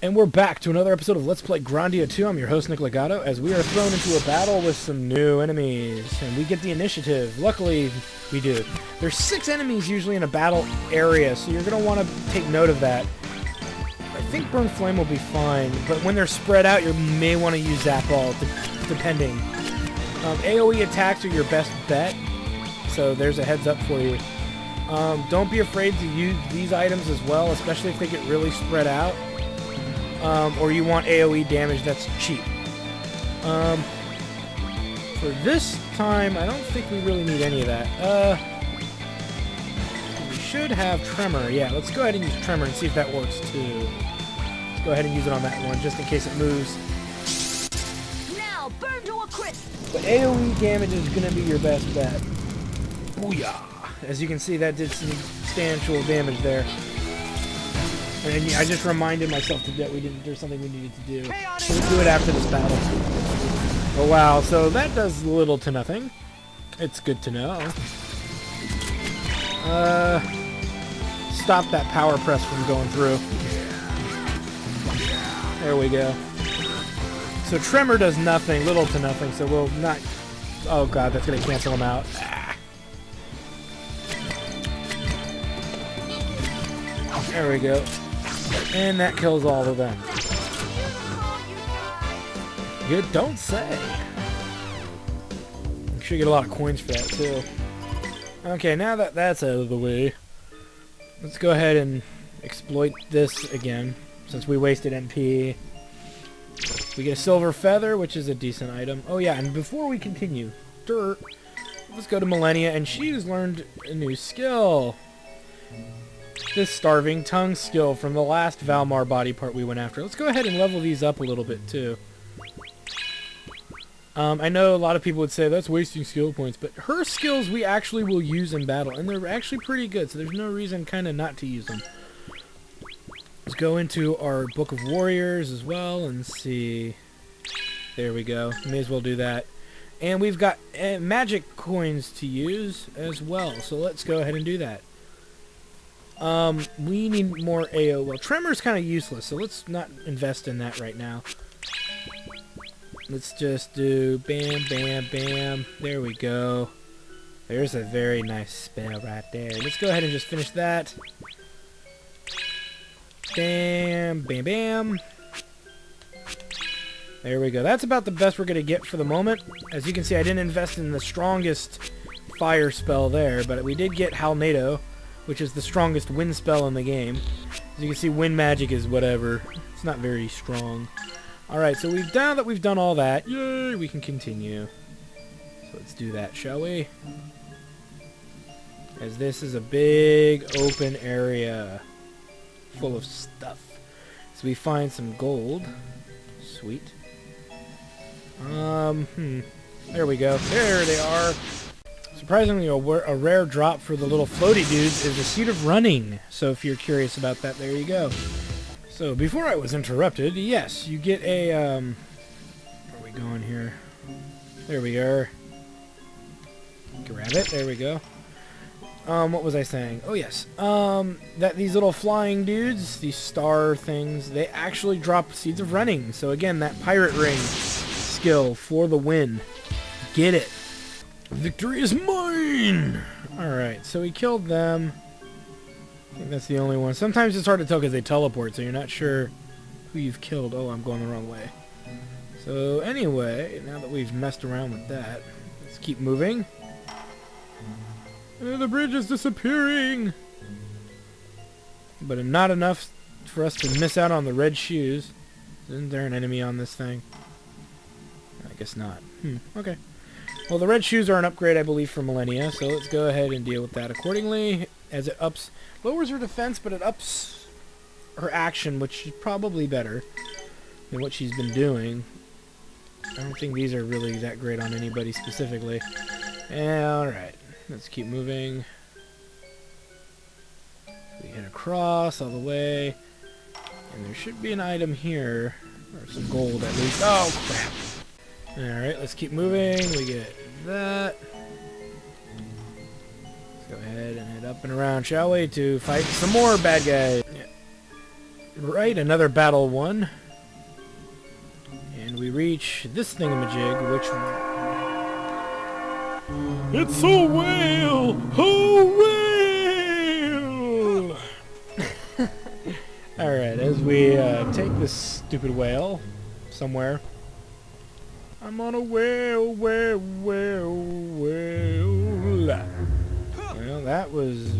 And we're back to another episode of Let's Play Grandia 2. I'm your host, Nick Legato, as we are thrown into a battle with some new enemies. And we get the initiative. Luckily, we do. There's 6 enemies usually in a battle area, so you're going to want to take note of that. I think Burn Flame will be fine, but when they're spread out, you may want to use Zap Ball, depending. AoE attacks are your best bet, so there's a heads up for you. Don't be afraid to use these items as well, especially if they get really spread out. Or you want AoE damage that's cheap. For this time, I don't think we really need any of that. We should have Tremor. Yeah, let's go ahead and use Tremor and see if that works too. Let's go ahead and use it on that one, just in case it moves. Now, burn to a crisp. But AoE damage is going to be your best bet. Booyah! As you can see, that did some substantial damage there. And I just reminded myself that there's something we needed to do. So we'll do it after this battle. Oh wow, so that does little to nothing. It's good to know. Stop that power press from going through. There we go. So Tremor does nothing, little to nothing, so we'll not... Oh god, that's going to cancel him out. There we go. And that kills all of them. You don't say. I'm sure you get a lot of coins for that too. Okay, now that that's out of the way, let's go ahead and exploit this again, since we wasted MP. We get a silver feather, which is a decent item. Oh yeah, and before we continue, let's go to Millennia, and she's learned a new skill. This Starving Tongue skill from the last Valmar body part we went after. Let's go ahead and level these up a little bit too. I know a lot of people would say that's wasting skill points, but her skills we actually will use in battle, and they're actually pretty good, so there's no reason kind of not to use them. Let's go into our Book of Warriors as well and see. There we go. May as well do that. And we've got magic coins to use as well, so let's go ahead and do that. We need more AO. Well, Tremor's kind of useless, so let's not invest in that right now. Let's just do bam, bam, bam. There we go. There's a very nice spell right there. Let's go ahead and just finish that. Bam, bam, bam. There we go. That's about the best we're going to get for the moment. As you can see, I didn't invest in the strongest fire spell there, but we did get Halnado, which is the strongest wind spell in the game. As you can see, wind magic is whatever. It's not very strong. Alright, so now that we've done all that, yay, we can continue. So let's do that, shall we? As this is a big open area full of stuff. So we find some gold. Sweet. There we go. There they are. Surprisingly, a rare drop for the little floaty dudes is a Seed of Running. So if you're curious about that, there you go. So before I was interrupted, yes, you get a, where are we going here? There we are. Grab it, there we go. What was I saying? Oh yes, that these little flying dudes, these star things, they actually drop Seeds of Running. So again, that Pirate Ring skill for the win. Get it. Victory is mine! Alright, so we killed them. I think that's the only one. Sometimes it's hard to tell because they teleport, so you're not sure who you've killed. Oh, I'm going the wrong way. So anyway, now that we've messed around with that, let's keep moving. The bridge is disappearing! But not enough for us to miss out on the red shoes. Isn't there an enemy on this thing? I guess not. Okay. Well, the red shoes are an upgrade, I believe, for Millennia, so let's go ahead and deal with that accordingly, as it lowers her defense, but it ups her action, which is probably better than what she's been doing. I don't think these are really that great on anybody specifically. Alright, let's keep moving. We hit across all the way, and there should be an item here, or some gold at least. Oh, crap! Alright, let's keep moving. We get that. Let's go ahead and head up and around, shall we, to fight some more bad guys. Yeah. Right, another battle won. And we reach this thingamajig, which... It's a whale! A whale! Alright, as we take this stupid whale somewhere. I'm on a whale. Well, that was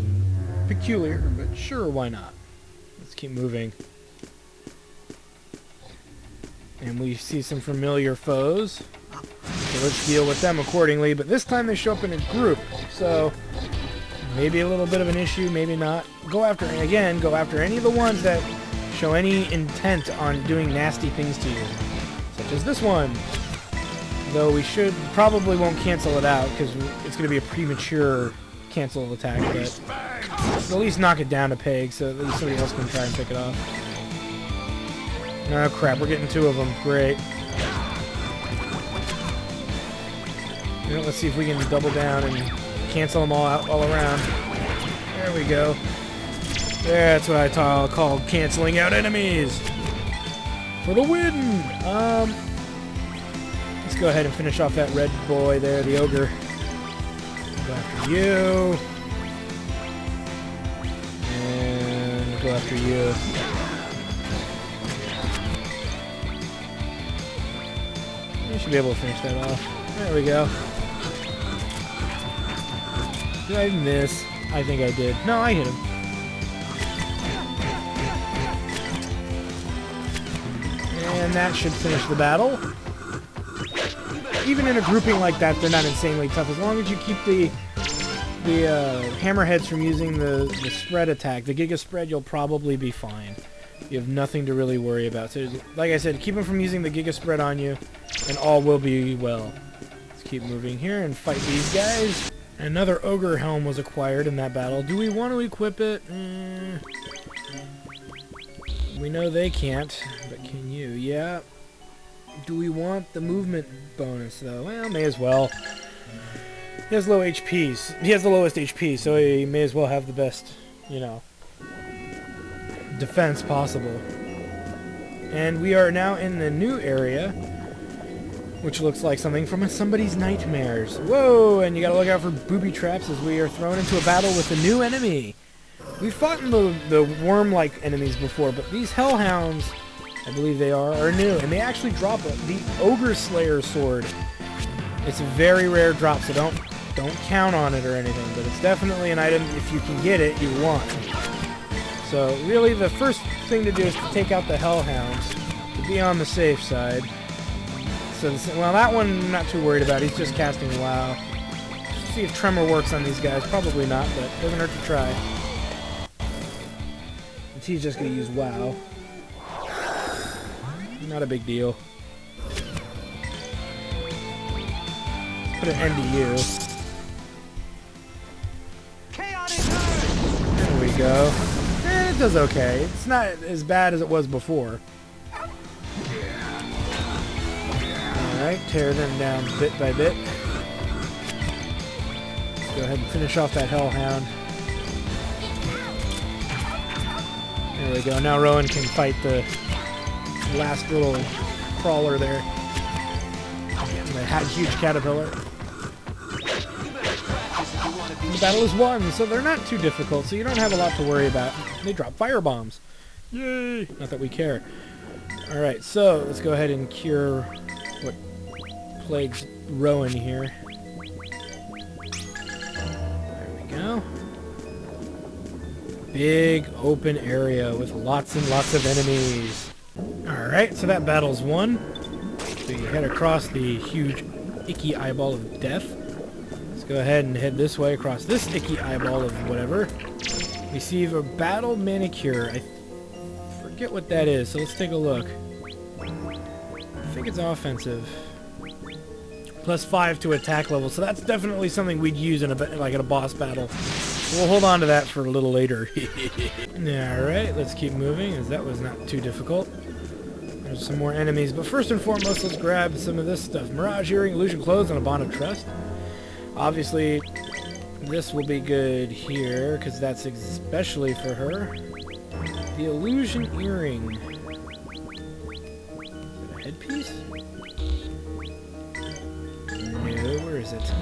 peculiar, but sure, why not? Let's keep moving. And we see some familiar foes. So let's deal with them accordingly, but this time they show up in a group. So maybe a little bit of an issue, maybe not. Go after any of the ones that show any intent on doing nasty things to you. Such as this one. Though we probably won't cancel it out, because it's going to be a premature cancel attack, but at least knock it down a peg so at least somebody else can try and pick it off. Oh crap, we're getting two of them. Great. You know, let's see if we can double down and cancel them all out all around. There we go. That's what I call canceling out enemies. For the win! Let's go ahead and finish off that red boy there, the ogre. Go after you. And go after you. You should be able to finish that off. There we go. Did I miss? I think I did. No, I hit him. And that should finish the battle. Even in a grouping like that, they're not insanely tough. As long as you keep the hammerheads from using the spread attack, the Giga Spread, you'll probably be fine. You have nothing to really worry about. So, like I said, keep them from using the Giga Spread on you, and all will be well. Let's keep moving here and fight these guys. Another Ogre Helm was acquired in that battle. Do we want to equip it? We know they can't, but can you? Yeah. Do we want the movement bonus, though? Well, may as well. He has low HPs. He has the lowest HP, so he may as well have the best, you know, defense possible. And we are now in the new area, which looks like something from somebody's nightmares. Whoa! And you gotta look out for booby traps as we are thrown into a battle with a new enemy. We've fought in the worm-like enemies before, but these hellhounds, I believe they are new, and they actually drop the Ogre Slayer sword. It's a very rare drop, so don't count on it or anything, but it's definitely an item, if you can get it, you want. So really the first thing to do is to take out the hellhounds, to be on the safe side. So well, that one I'm not too worried about. He's just casting WoW. See if Tremor works on these guys. Probably not, but it doesn't hurt to try. And he's just going to use WoW. Not a big deal. Let's put an end to you. There we go. It does okay. It's not as bad as it was before. Alright, tear them down bit by bit. Let's go ahead and finish off that Hellhound. There we go. Now Rowan can fight the last little crawler there. The huge caterpillar. The battle is won, so they're not too difficult, so you don't have a lot to worry about. They drop fire bombs. Yay! Not that we care. Alright, so let's go ahead and cure what plagues Rowan here. There we go. Big open area with lots and lots of enemies. Alright, so that battle's won. So you head across the huge icky eyeball of death. Let's go ahead and head this way across this icky eyeball of whatever. Receive a battle manicure. I forget what that is, so let's take a look. I think it's offensive. +5 to attack level, so that's definitely something we'd use in like in a boss battle. We'll hold on to that for a little later. Alright, let's keep moving, as that was not too difficult. There's some more enemies, but first and foremost, let's grab some of this stuff. Mirage Earring, Illusion Clothes, and a Bond of Trust. Obviously, this will be good here, because that's especially for her. The illusion earring. A headpiece? No, where is it?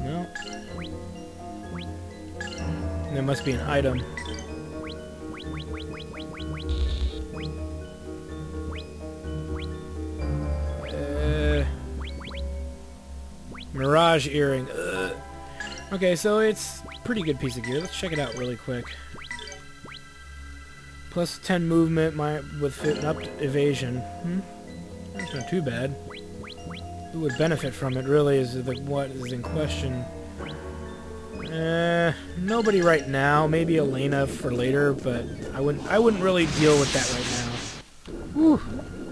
No. There must be an item. Mirage Earring. Ugh. Okay, so it's a pretty good piece of gear. Let's check it out really quick. Plus 10 movement with an upped evasion. That's not too bad. Who would benefit from it really is what is in question. Nobody right now. Maybe Elena for later, but I wouldn't really deal with that right now. Whew.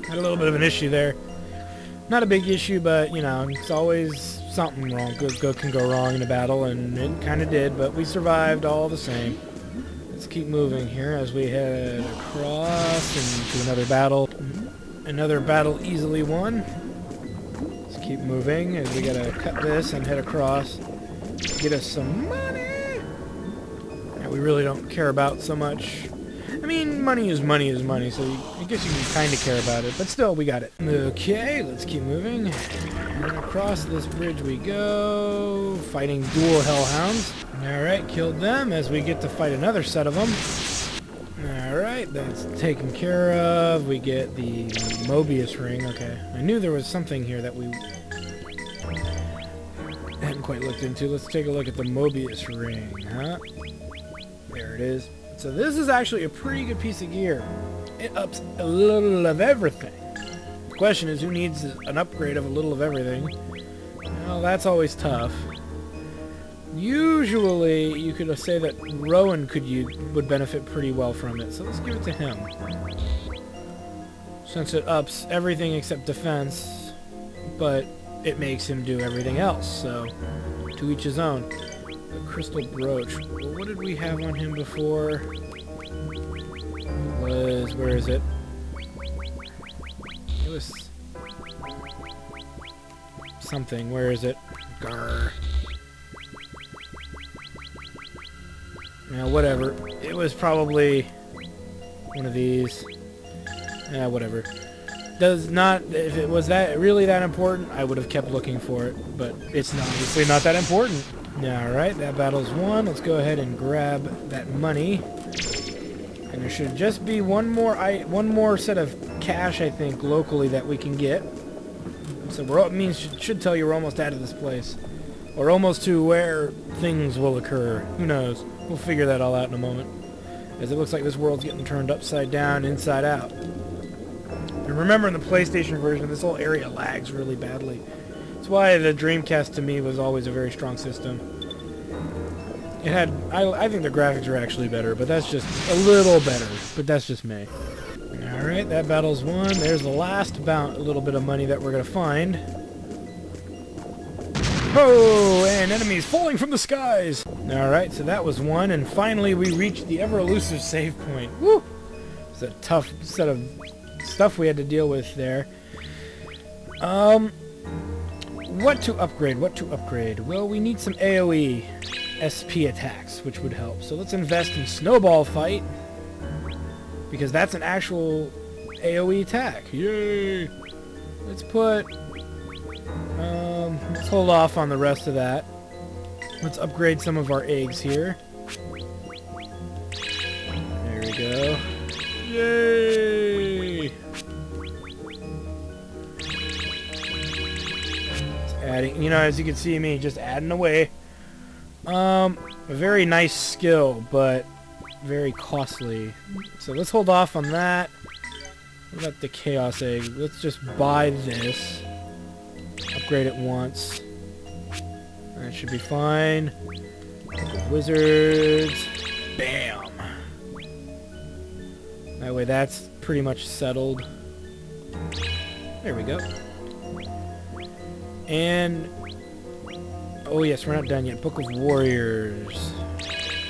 Had a little bit of an issue there. Not a big issue, but you know, it's always something wrong. Good can go wrong in a battle, and it kind of did, but we survived all the same. Let's keep moving here as we head across into another battle. Another battle easily won. Let's keep moving as we gotta cut this and head across. Get us some money that we really don't care about so much. I mean, money is money, so I guess you can kind of care about it, but still, we got it. Okay, let's keep moving. And across this bridge we go, fighting dual hellhounds. Alright, killed them as we get to fight another set of them. Alright, that's taken care of. We get the Mobius Ring. Okay, I knew there was something here that we hadn't quite looked into. Let's take a look at the Mobius Ring, huh? There it is. So this is actually a pretty good piece of gear. It ups a little of everything. The question is, who needs an upgrade of a little of everything? Well, that's always tough. Usually, you could say that Rowan would benefit pretty well from it, so let's give it to him. Since it ups everything except defense, but it makes him do everything else, so to each his own. The crystal brooch. Well, what did we have on him before? Where is it? It was something. Where is it? Grr. Now, whatever. It was probably one of these. Yeah, whatever. Does not. If it was really that important, I would have kept looking for it. But it's obviously not that important. Alright, that battle's won. Let's go ahead and grab that money. And there should just be one more set of cash, I think, locally that we can get. So should tell you we're almost out of this place. Or almost to where things will occur. Who knows? We'll figure that all out in a moment. As it looks like this world's getting turned upside down, inside out. And remember, in the PlayStation version, this whole area lags really badly. That's why the Dreamcast to me was always a very strong system. It had, I think the graphics are actually better, but that's just a little better. But that's just me. Alright, that battle's won. There's the last little bit of money that we're going to find. Oh, and enemies falling from the skies! Alright, so that was one, and finally we reached the ever-elusive save point. Woo! It's a tough set of stuff we had to deal with there. What to upgrade? Well, we need some AoE SP attacks, which would help. So let's invest in Snowball Fight, because that's an actual AoE attack. Yay! Let's hold off on the rest of that. Let's upgrade some of our eggs here. There we go. Yay! Adding, as you can see me just adding away. A very nice skill, but very costly. So let's hold off on that. What about the Chaos Egg? Let's just buy this. Upgrade it once. That should be fine. Wizards. Bam! That way that's pretty much settled. There we go. And oh yes, we're not done yet. Book of Warriors.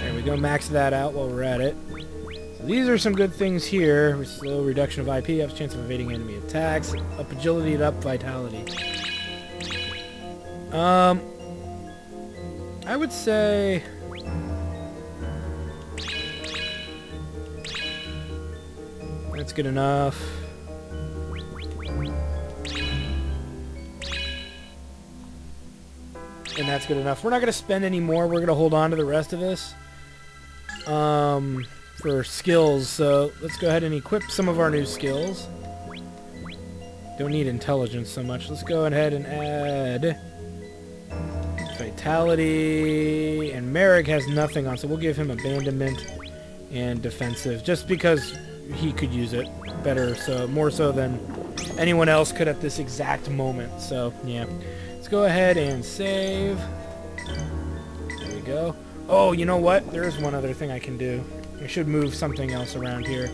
There we go. Max that out while we're at it. So these are some good things here. Slow reduction of IP, ups chance of evading enemy attacks, up agility, and up vitality. I would say That's good enough. And that's good enough. We're not going to spend any more. We're going to hold on to the rest of this for skills. So let's go ahead and equip some of our new skills. Don't need intelligence so much. Let's go ahead and add vitality. And Merrick has nothing on, so we'll give him abandonment and defensive, just because he could use it better, so more so than anyone else could at this exact moment. So yeah, let's go ahead and save. There we go. Oh, you know what? There's one other thing I can do. I should move something else around here.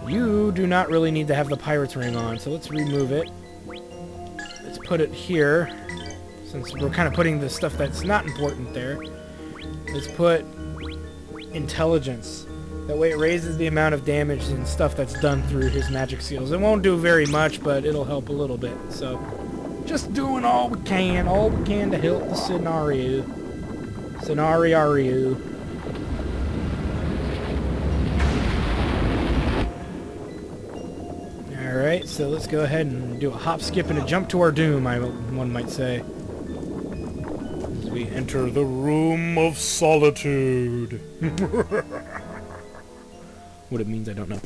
You do not really need to have the pirate's ring on, so let's remove it. Let's put it here, since we're kind of putting the stuff that's not important there. Let's put intelligence. That way it raises the amount of damage and stuff that's done through his magic skills. It won't do very much, but it'll help a little bit. So, just doing all we can to help the scenario. Alright, so let's go ahead and do a hop, skip, and a jump to our doom, one might say. As we enter the Room of Solitude. What it means, I don't know.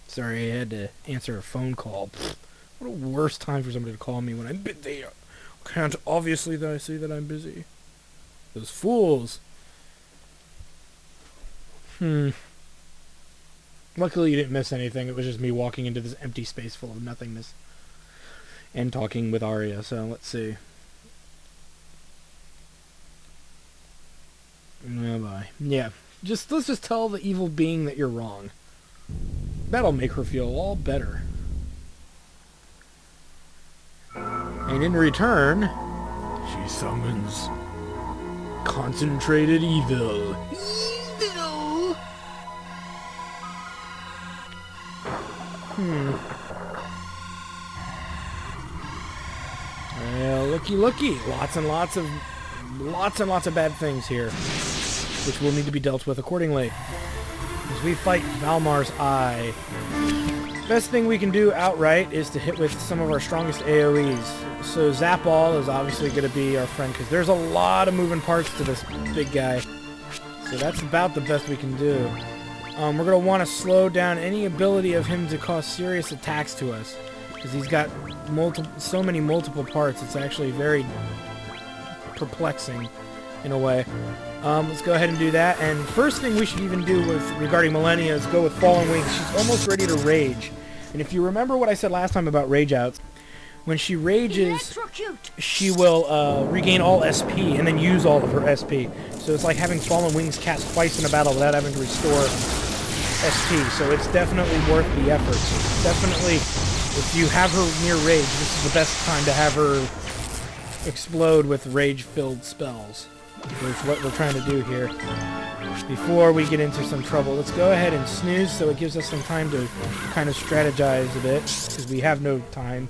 Sorry, I had to answer a phone call. What a worst time for somebody to call me when I'm busy. Can't obviously that I say that I'm busy. Those fools. Luckily you didn't miss anything. It was just me walking into this empty space full of nothingness. And talking with Arya, so let's see. Oh boy. Yeah. Let's just tell the evil being that you're wrong. That'll make her feel all better. And in return, she summons concentrated evil. Evil! Well, looky. Lots and lots of bad things here, which will need to be dealt with accordingly. As we fight Valmar's Eye. Best thing we can do outright is to hit with some of our strongest AoEs. So Zapall is obviously going to be our friend, because there's a lot of moving parts to this big guy. So that's about the best we can do. We're going to want to slow down any ability of him to cause serious attacks to us, because he's got so many multiple parts. It's actually very perplexing in a way. Let's go ahead and do that. And first thing we should even do regarding Millennia is go with Fallen Wings. She's almost ready to rage. And if you remember what I said last time about rage outs, when she rages, she will regain all SP and then use all of her SP. So it's like having Fallen Wings cast twice in a battle without having to restore SP. So it's definitely worth the effort. Definitely, if you have her near rage, this is the best time to have her explode with rage-filled spells. Which is what we're trying to do here. Before we get into some trouble, let's go ahead and snooze so it gives us some time to kind of strategize a bit, because we have no time.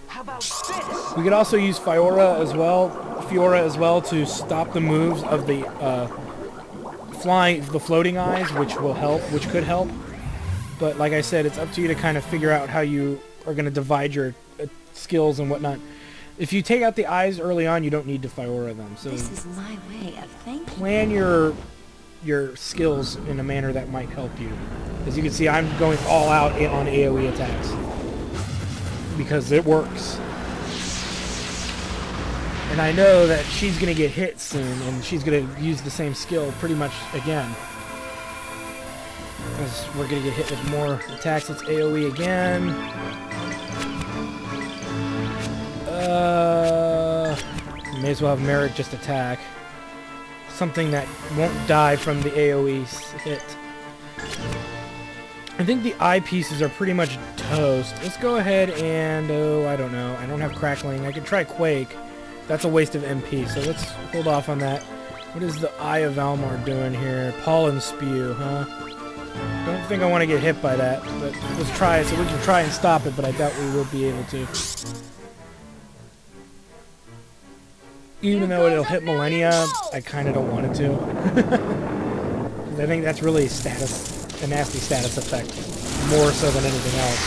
How about this? We could also use Fiora as well to stop the moves of the floating eyes, which could help. But like I said, it's up to you to kind of figure out how you are going to divide your skills and whatnot. If you take out the eyes early on, you don't need to Fiora them. So This is my way of thinking. plan your skills in a manner that might help you. As you can see, I'm going all out on AoE attacks, because it works. And I know that she's going to get hit soon, and she's going to use the same skill pretty much again. Because we're going to get hit with more attacks. It's AoE again. May as well have Merrick just attack. Something that won't die from the AoE hit. I think the eye pieces are pretty much toast. Let's go ahead and... oh, I don't know. I don't have Crackling. I could try Quake. That's a waste of MP, so let's hold off on that. What is the Eye of Valmar doing here? Pollen Spew, huh? Don't think I want to get hit by that, but let's try it so we can try and stop it, but I doubt we will be able to. Even though it'll hit Millennia, I kind of don't want it to. I think that's really status a nasty status effect, more so than anything else.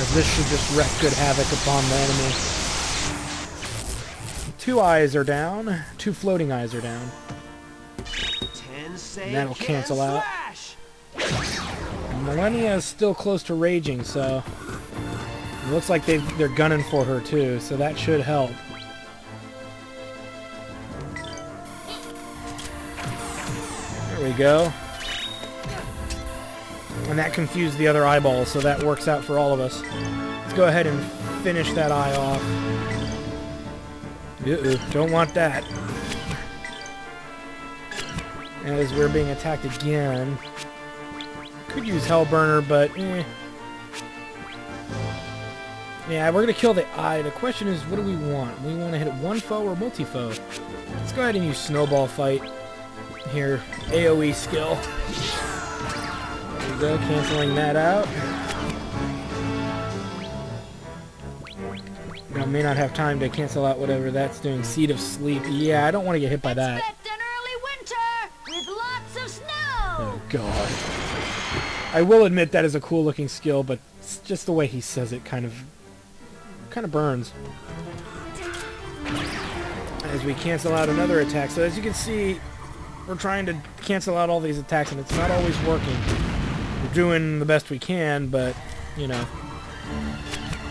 As this should just wreak good havoc upon the enemy. 2 eyes are down. 2 floating eyes are down. And that'll cancel out. Millennia is still close to raging, so it looks like they're gunning for her too, so that should help. There we go. And that confused the other eyeball, so that works out for all of us. Let's go ahead and finish that eye off. Don't want that. As we're being attacked again. Could use Hellburner, but yeah, we're gonna kill the eye. The question is, what do we want? We want to hit one foe or multi-foe? Let's go ahead and use Snowball Fight here. AoE skill. There we go, canceling that out. I may not have time to cancel out whatever that's doing. Seed of Sleep. Yeah, I don't want to get hit by that. Expect an early winter with lots of snow. Oh god. I will admit that is a cool looking skill, but it's just the way he says it kind of burns. As we cancel out another attack. So as you can see, we're trying to cancel out all these attacks and it's not always working. We're doing the best we can, but you know.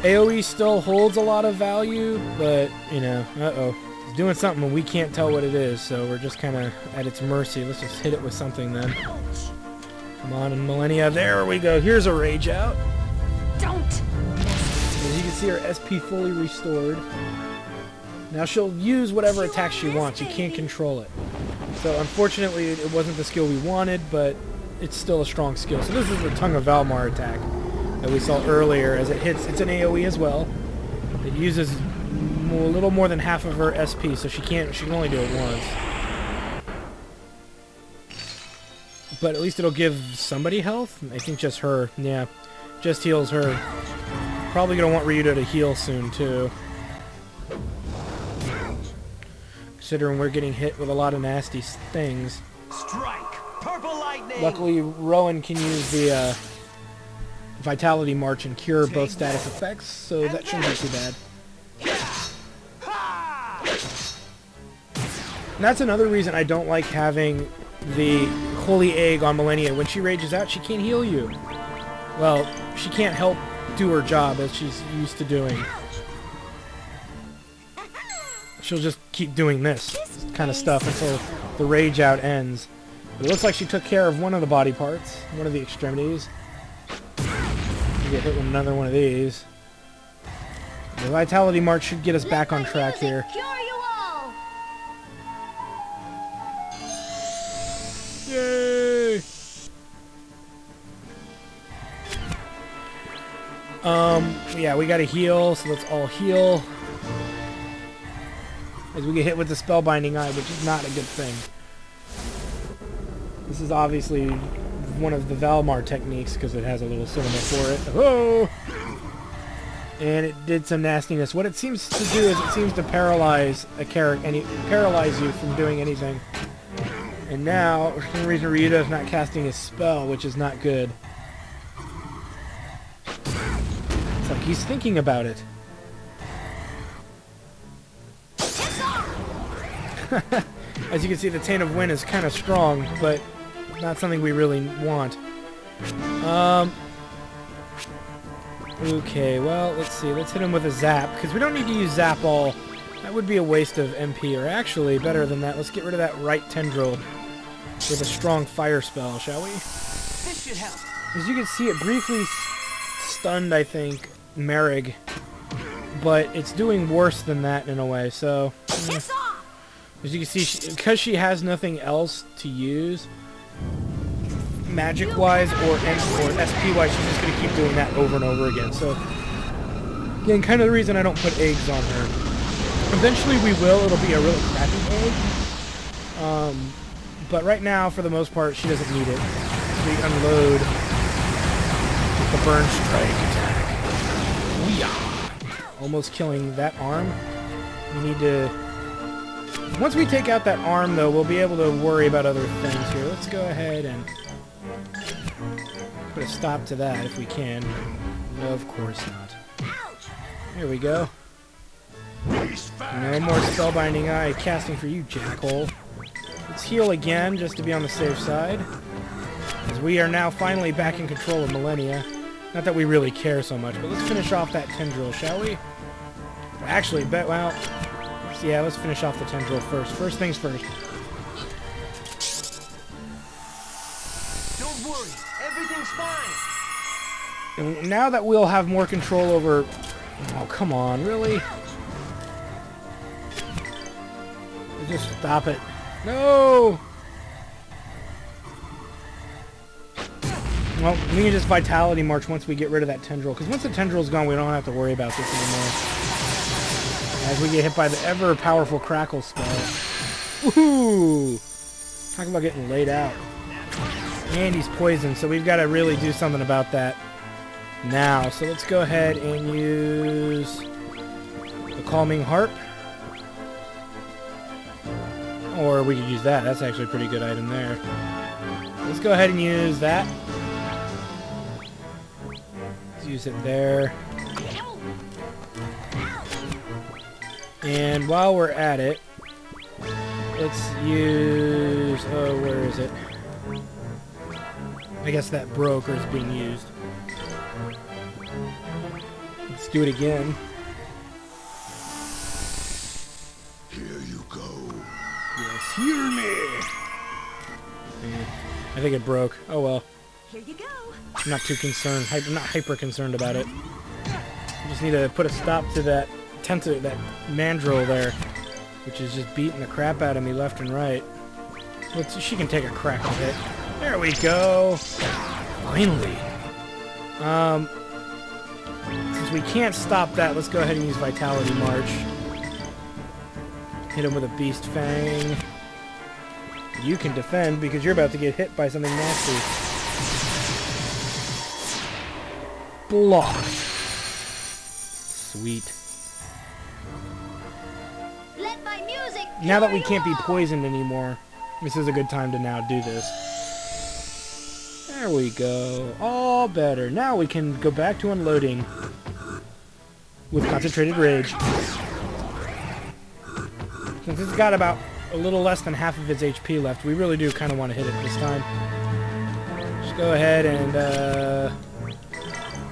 AoE still holds a lot of value, but you know, it's doing something and we can't tell what it is, so we're just kind of at its mercy. Let's just hit it with something then. Come on, and Millennia. There we go. Here's a rage out. Don't. As you can see, her SP fully restored. Now she'll use whatever attack she wants. You can't control it. So unfortunately, it wasn't the skill we wanted, but it's still a strong skill. So this is the Tongue of Valmar attack that we saw earlier. As it hits, it's an AoE as well. It uses a little more than half of her SP, so she can only do it once. But at least it'll give somebody health. I think just her. Yeah, just heals her. Probably gonna want Ryudo to heal soon too. Considering we're getting hit with a lot of nasty things. Strike! Purple lightning! Luckily, Rowan can use the Vitality March and cure both status effects, so that shouldn't be too bad. And that's another reason I don't like having the Holy Egg on Millennia. When she rages out, she can't heal you. Well, she can't help do her job as she's used to doing. She'll just keep doing this kind of stuff until the rage out ends. But it looks like she took care of one of the body parts, one of the extremities. We get hit with another one of these. The Vitality March should get us back on track here. Cure you all. Yay! Yeah, we gotta heal, so let's all heal. As we get hit with the Spellbinding Eye, which is not a good thing. This is obviously one of the Valmar techniques, because it has a little cinema for it. Oh! And it did some nastiness. What it seems to do is it seems to paralyze a character, and paralyze you from doing anything. And now, for some reason, Ryudo's not casting his spell, which is not good. It's like he's thinking about it. As you can see, the Taint of Wind is kind of strong, but not something we really want. Okay, well, let's see. Let's hit him with a Zap, because we don't need to use Zap all. That would be a waste of MP, or actually, better than that, let's get rid of that right tendril with a strong fire spell, shall we? This should help. As you can see, it briefly stunned, I think, Merrig, but it's doing worse than that in a way, so... As you can see, because she has nothing else to use, magic-wise or SP-wise, she's just going to keep doing that over and over again. So, again, kind of the reason I don't put eggs on her. Eventually we will. It'll be a really crappy egg. But right now, for the most part, she doesn't need it. So we unload with the Burn Strike attack. Ooh-yah! Almost killing that arm. We need to Once we take out that arm, though, we'll be able to worry about other things here. Let's go ahead and put a stop to that if we can. No, of course not. Here we go. No more spellbinding eye casting for you, jackhole. Let's heal again, just to be on the safe side. As we are now finally back in control of Millennia. Not that we really care so much, but let's finish off that tendril, shall we? Actually, well, yeah, let's finish off the tendril first. First things first. Don't worry, everything's fine. And now that we'll have more control over... Oh, come on, really? Just stop it. No! Well, we can just Vitality March once we get rid of that tendril. Because once the tendril's gone, we don't have to worry about this anymore. As we get hit by the ever-powerful Crackle spell. Woohoo! Talk about getting laid out. And he's poisoned, so we've got to really do something about that now. So let's go ahead and use the Calming Harp. Or we could use that. That's actually a pretty good item there. Let's go ahead and use that. Let's use it there. And while we're at it, let's use... Oh, where is it? I guess that broke or is being used. Let's do it again. Here you go. Yes, hear me! I think it broke. Oh well. Here you go. I'm not too concerned. I'm not hyper concerned about it. I just need to put a stop to that that mandrill there, which is just beating the crap out of me left and right. She can take a crack with it. There we go. Finally. Since we can't stop that, let's go ahead and use Vitality March. Hit him with a Beast Fang. You can defend because you're about to get hit by something nasty. Block. Sweet. Let my music Now that we carry can't be on. poisoned anymore, this is a good time to now do this. There we go. All better. Now we can go back to unloading with Concentrated Rage. Since it's got about a little less than half of its HP left, we really do kind of want to hit it this time. Just go ahead and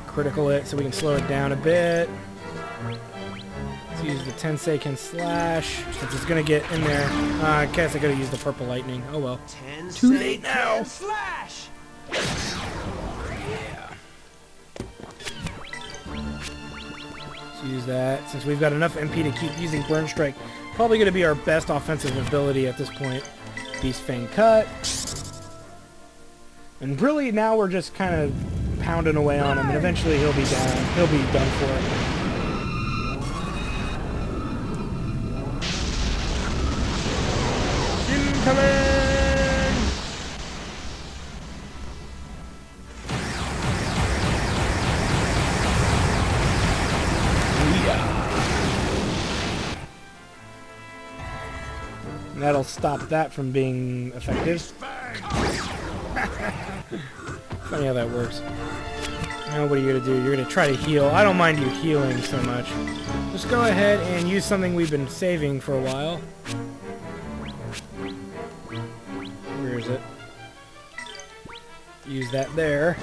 critical it so we can slow it down a bit. Let's use the Tenseiken Slash, since it's going to get in there. I guess I could have used the Purple Lightning. Oh well. Too late now. Slash. Yeah. Let's use that. Since we've got enough MP to keep using Burn Strike, probably going to be our best offensive ability at this point. Beast Fang Cut. And really now we're just kind of pounding away on him, and eventually he'll be down. He'll be done for. Incoming! And that'll stop that from being effective. Funny how that works. Now what are you going to do? You're going to try to heal. I don't mind you healing so much. Just go ahead and use something we've been saving for a while. Where is it? Use that there.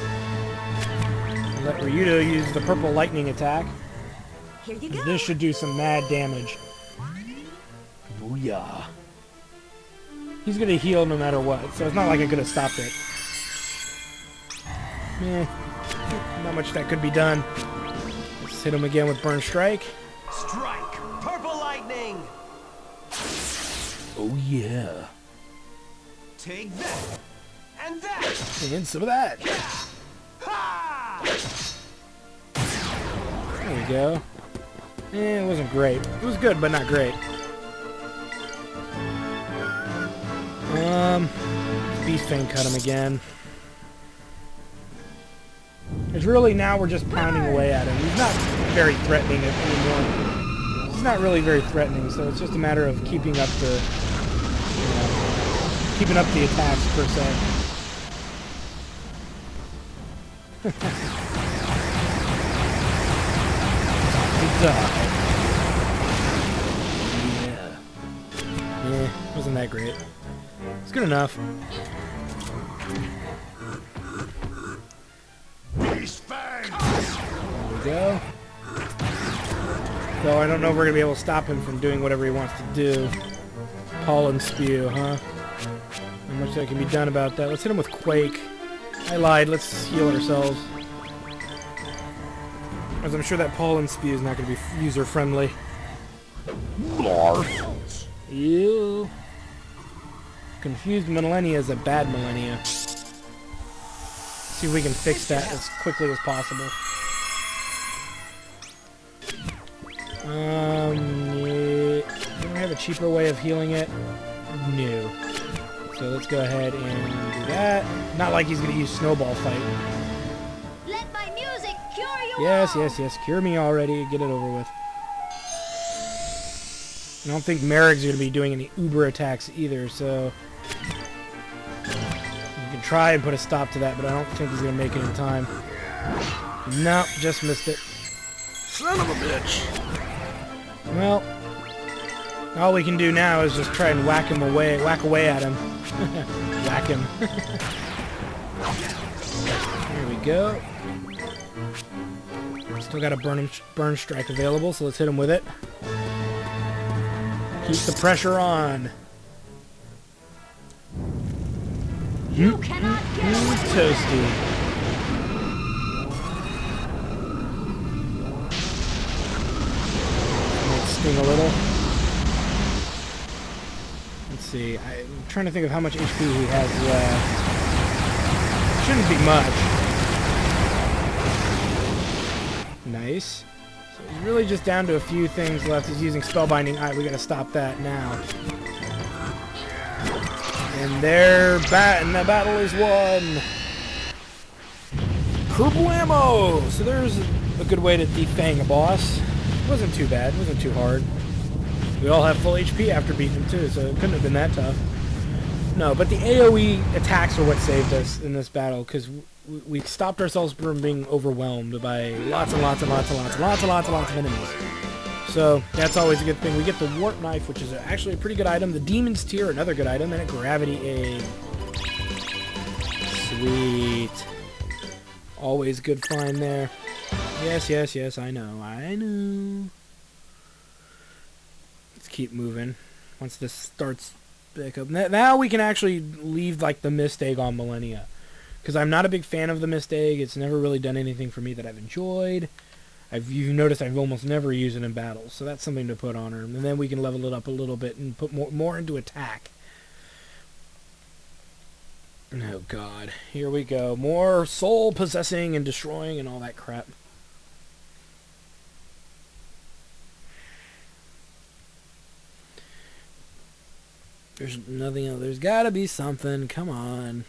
Let Ryudo use the Purple Lightning attack. Here you go. This should do some mad damage. Booyah. He's going to heal no matter what, so it's not like I could have stopped it. Not much that could be done. Let's hit him again with Burn Strike. Strike. Purple lightning. Oh yeah. Take that. And that. And some of that. Ha! There we go. It wasn't great. It was good, but not great. Beast Fang cut him again. It's really now we're just pounding away at him. He's not very threatening anymore. not really very threatening, so it's just a matter of keeping up the, keeping up the attacks per se. Yeah, wasn't that great. It's good enough. There we go. So I don't know if we're going to be able to stop him from doing whatever he wants to do. Pollen spew, huh? Not much that can be done about that. Let's hit him with Quake. I lied. Let's heal ourselves. As I'm sure that pollen spew is not going to be user-friendly. Ew. Confused millennia is a bad millennia. See if we can fix that as quickly as possible. Yeah. Don't we have a cheaper way of healing it? No. So let's go ahead and do that. Not like he's going to use Snowball Fight. Let my music cure you Yes, all. yes, yes. Cure me already. Get it over with. I don't think Merrick's going to be doing any uber attacks either, so... You can try and put a stop to that, but I don't think he's going to make it in time. Nope, just missed it. Son of a bitch! Well, all we can do now is just try and whack away at him. Whack him. There we go. Still got a burn strike available, so let's hit him with it. Keep the pressure on. You cannot get away. Toasty. Might sting a little. Let's see. I'm trying to think of how much HP he has left. Shouldn't be much. Nice. So he's really just down to a few things left. He's using Spellbinding. Alright, we gotta stop that now. And the battle is won. Kerblamo! So there's a good way to defang a boss. Wasn't too bad. Wasn't too hard. We all have full HP after beating him too, so it couldn't have been that tough. No, but the AoE attacks are what saved us in this battle, because we stopped ourselves from being overwhelmed by lots and lots and lots and lots and lots and lots and lots of enemies. So that's always a good thing. We get the Warp Knife, which is actually a pretty good item. The Demon's Tear, another good item, and a Gravity Egg. Sweet. Always good find there. Yes, yes, yes, I know. I know. Let's keep moving. Once this starts back up. Now we can actually leave like the Mist Egg on Millennia. Because I'm not a big fan of the Mist Egg. It's never really done anything for me that I've enjoyed. You've noticed I've almost never used it in battles, so that's something to put on her. And then we can level it up a little bit and put more into attack. Oh god, here we go. More soul possessing and destroying and all that crap. There's nothing else. There's gotta be something. Come on.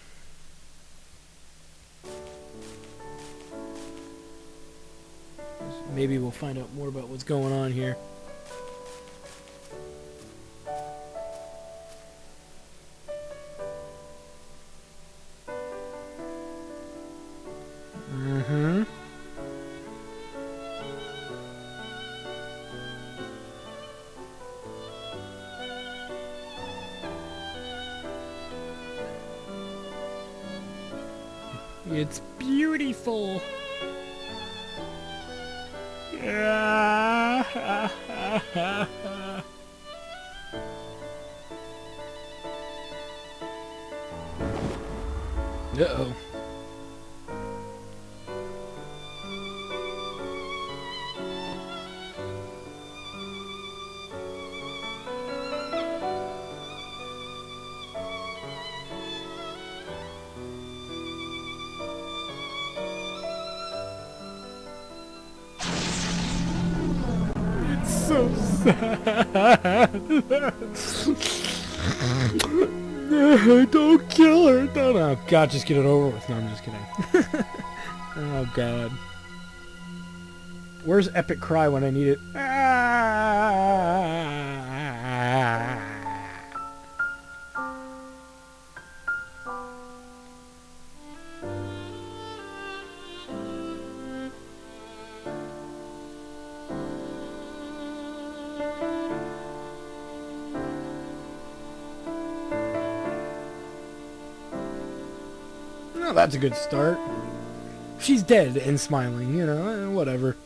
Maybe we'll find out more about what's going on here. Mm-hmm. It's beautiful. Uh-oh. So sad. Don't kill her. Don't. Oh god, just get it over with. No, I'm just kidding. Oh god. Where's Epic Cry when I need it? Oh, that's a good start. She's dead and smiling, you know, whatever.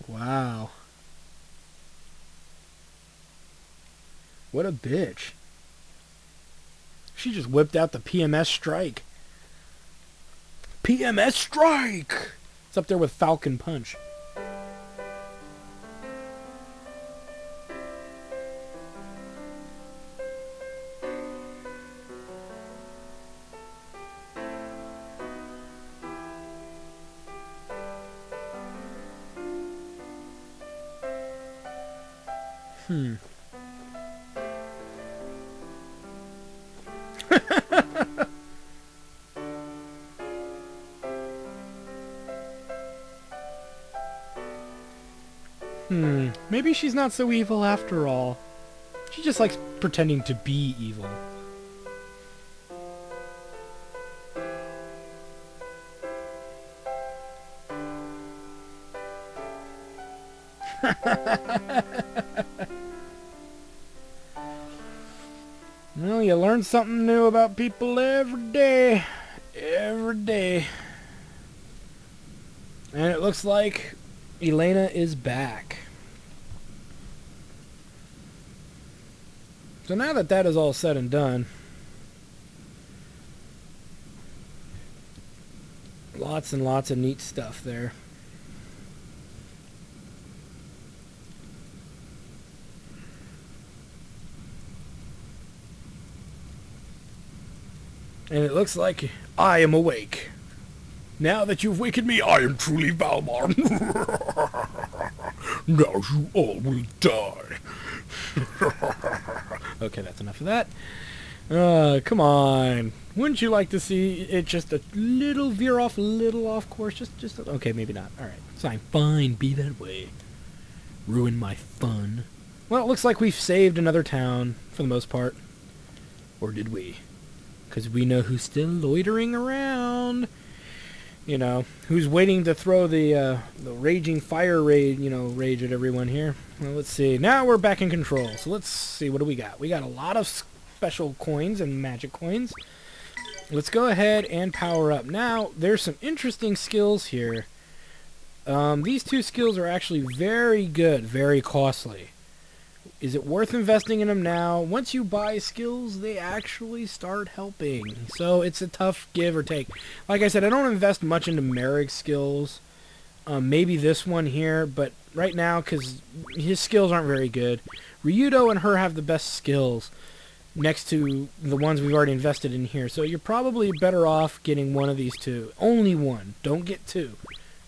Wow. What a bitch. She just whipped out the PMS strike. PMS strike! It's up there with Falcon Punch. Maybe she's not so evil after all. She just likes pretending to be evil. Well, you learn something new about people every day. Every day. And it looks like Elena is back. So now that that is all said and done, lots and lots of neat stuff there. And it looks like I am awake. Now that you've wakened me, I am truly Valmar. Now you all will die. Okay, that's enough of that. Come on. Wouldn't you like to see it just a little veer off, little off course? Just okay, maybe not. All right, fine, fine, be that way. Ruin my fun. Well, it looks like we've saved another town for the most part. Or did we? Because we know who's still loitering around. You know, who's waiting to throw the raging fire rage at everyone here. Well, let's see. Now we're back in control. So let's see, what do we got? We got a lot of special coins and magic coins. Let's go ahead and power up. Now, there's some interesting skills here. These two skills are actually very good, very costly. Is it worth investing in them now? Once you buy skills, they actually start helping. So it's a tough give or take. Like I said, I don't invest much into Merrick's skills. Maybe this one here, but right now, because his skills aren't very good. Ryudo and her have the best skills next to the ones we've already invested in here. So you're probably better off getting one of these two. Only one. Don't get two.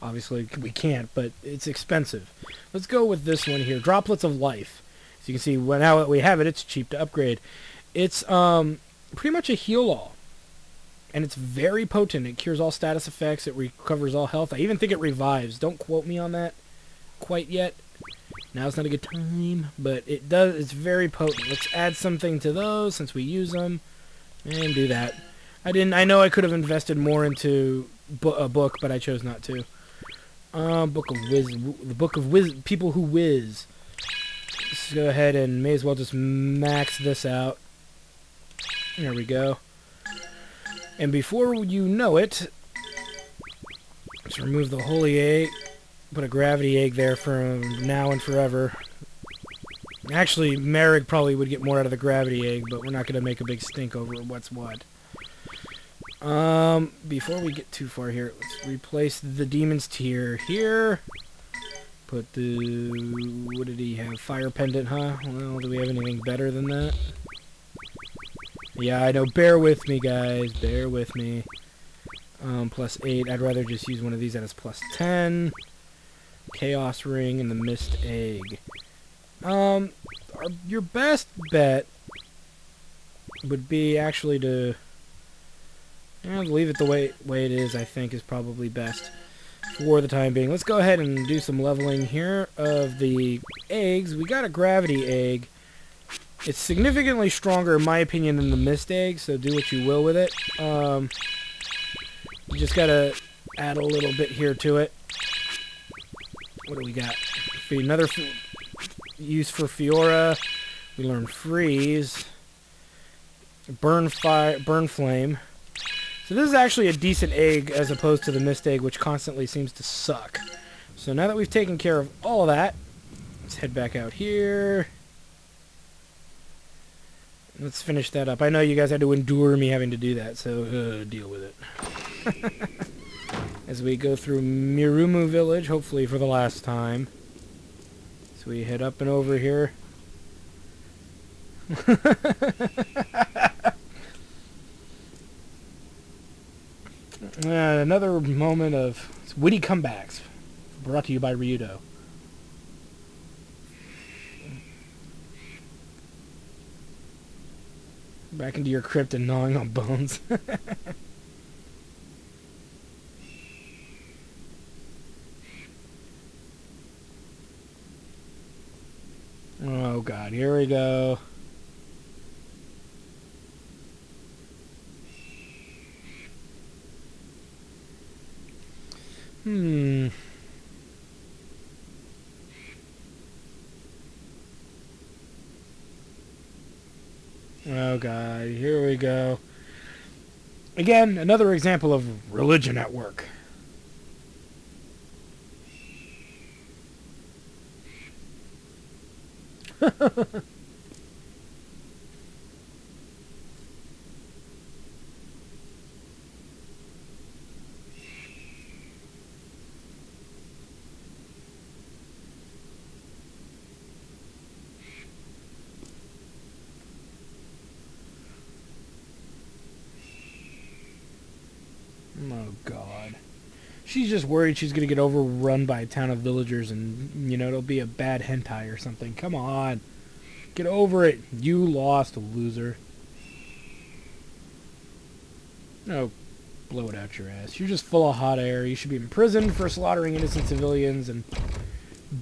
Obviously, we can't, but it's expensive. Let's go with this one here. Droplets of Life. So you can see, now that we have it, it's cheap to upgrade. It's pretty much a heal-all. And it's very potent. It cures all status effects. It recovers all health. I even think it revives. Don't quote me on that quite yet. Now's not a good time. But it does. It's very potent. Let's add something to those since we use them. And do that. I know I could have invested more into a book, but I chose not to. Book of Wiz. The Book of Wiz. People who whiz. Let's go ahead and may as well just max this out. There we go. And before you know it, let's remove the holy egg. Put a gravity egg there for now and forever. Actually, Merrick probably would get more out of the gravity egg, but we're not going to make a big stink over what's what. Before we get too far here, let's replace the demon's tear here. Put the... what did he have? Fire pendant, huh? Well, do we have anything better than that? Yeah, I know. Bear with me, guys. Bear with me. Plus 8. I'd rather just use one of these that is plus 10. Chaos Ring and the Mist Egg. Your best bet would be actually to leave it the way it is. I think is probably best for the time being. Let's go ahead and do some leveling here of the eggs. We got a gravity egg. It's significantly stronger, in my opinion, than the mist egg, so do what you will with it. You just gotta add a little bit here to it. What do we got? Another use for Fiora. We learned freeze, burn fire, burn flame. So this is actually a decent egg as opposed to the mist egg, which constantly seems to suck. So now that we've taken care of all of that, let's head back out here. Let's finish that up. I know you guys had to endure me having to do that, so deal with it. As we go through Mirumu Village, hopefully for the last time. So we head up and over here. Another moment of witty comebacks, brought to you by Ryudo. Back into your crypt and gnawing on bones. Oh god, here we go. Oh god, here we go. Again, another example of religion at work. Oh god. She's just worried she's gonna get overrun by a town of villagers and, you know, it'll be a bad hentai or something. Come on. Get over it. You lost, loser. Oh, blow it out your ass. You're just full of hot air. You should be imprisoned for slaughtering innocent civilians and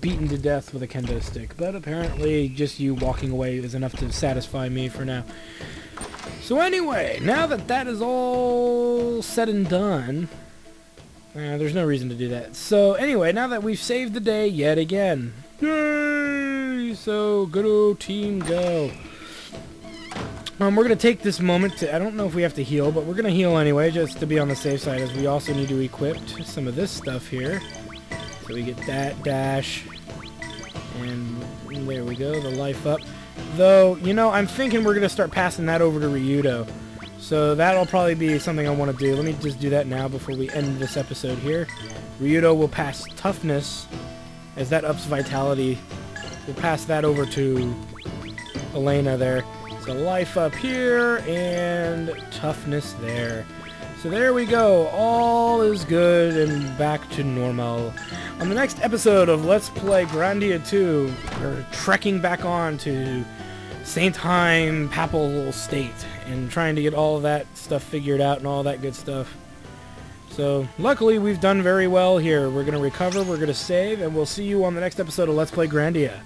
beaten to death with a kendo stick. But apparently just you walking away is enough to satisfy me for now. So anyway, now that that is all said and done, there's no reason to do that. So anyway, now that we've saved the day yet again, yay! So good old team go. We're going to take this moment to, I don't know if we have to heal, but we're going to heal anyway, just to be on the safe side, as we also need to equip some of this stuff here. So we get that dash, and there we go, the life up. Though, you know, I'm thinking we're going to start passing that over to Ryudo. So that'll probably be something I want to do. Let me just do that now before we end this episode here. Ryudo will pass toughness, as that ups vitality. We'll pass that over to Elena there. So life up here, and toughness there. So there we go. All is good and back to normal. On the next episode of Let's Play Grandia 2, we're trekking back on to St. Heim Papal State and trying to get all of that stuff figured out and all that good stuff. So luckily we've done very well here. We're going to recover, we're going to save, and we'll see you on the next episode of Let's Play Grandia.